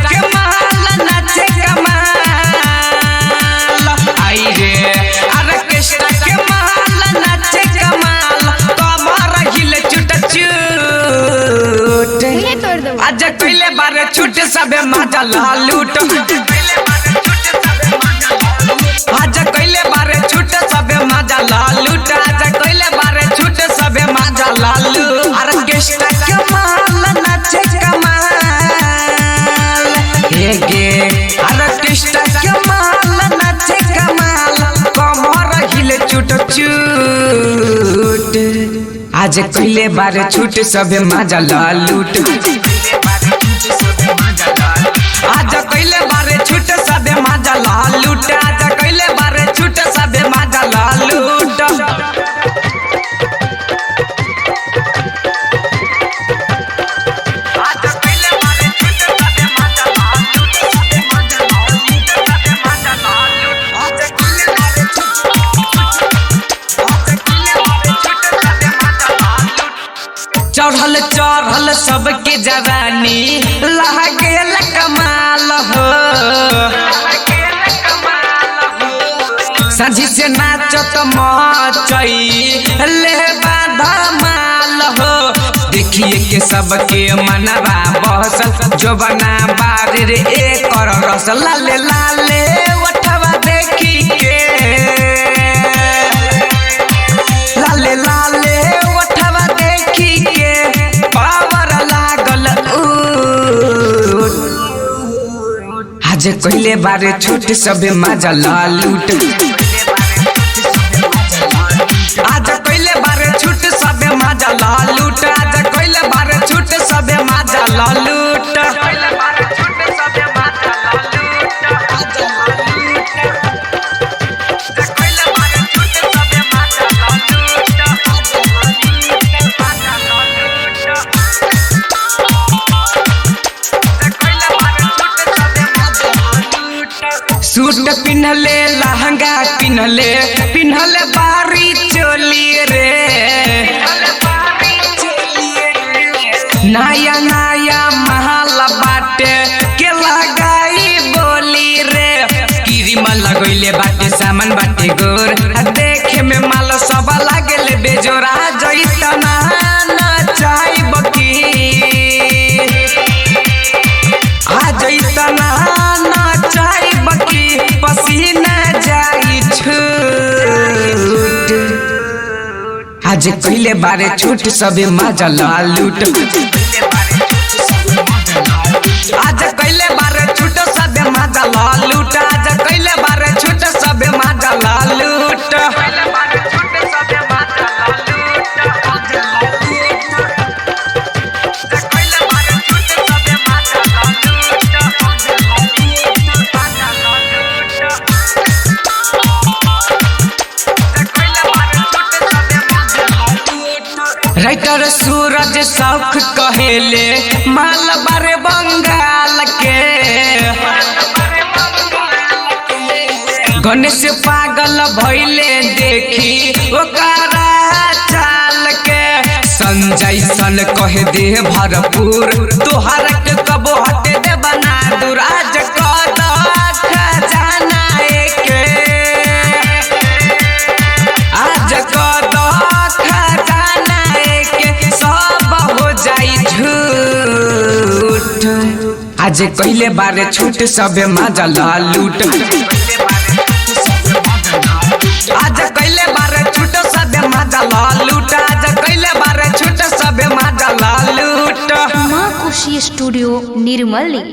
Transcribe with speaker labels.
Speaker 1: के माल नाचे कमाल आई रे ऑर्केस्ट्रा के माल नाचे कमाल कमर हिले चुट चुट आज कइले बारे छूट सबे मजा ला लूट आज कइले बारे छूट सबे मजा ला लूट आज कइले बारे छूट सबे मजा ला लूट ऑर्केस्ट्रा के माल नाचे कमाल हे गे ऑर्केस्ट्रा के माल नाचे कमाल कमर हिले चुट चुट आज कइले बारे छूट सबे मजा ला लूट आज कइले बारे छूट सबे मजा ला लूट आज कइले बारे छूट सबे मजा ला लूट चढ़ल चढ़ल सबके जवानी लागे कमाल हो सजी से नाचत मचई ले धमाल हो देखिए के सबके मनवा बहसल जो बना बारे रे एक रस लाले लाले उठवा देखी के लाले लाले उठवा देखी के पावर लागल आज कइले बारे छूट सबे मजा ला लूट आज कइले बारे छूट सबे मजा ला लूट आज कइले बारे छूट सबे मजा ला लूट सूट पिन्हले लहंगा पिन्हले बारी चोली रे नया नया महल बाटे के लगाई बोली रे क्रीम लगैले बाटे सामान बाटे गोर देखे में माल सब लागले बेजोरा जइतना नचाइब की आ जइतना नचाइब की पसीना जाई छूट आज कइले बारे छूट सबे मजा ला लूट आज कइले बारे छूट सबे मजा ला लूट आज कइले बारे छूट सबे मजा ला लूट राइटर सूरज शौक कहेले माल बारे बंगाल के गणेश पागल भइले देखी ओकरा चाल के संजय सन कहे दे भरपूर तोहर के कबो हटे दे बना दूर आज कद खजाना के आज कद खजाना के सब हो जाई झूठ आज कइले बारे छूट सबे मजा ला लूट आज कइले बारे छूट सबे मजा ला लूट आज कइले बारे छूट सबे मजा ला लूट
Speaker 2: माँ खुशी स्टूडियो निर्मली।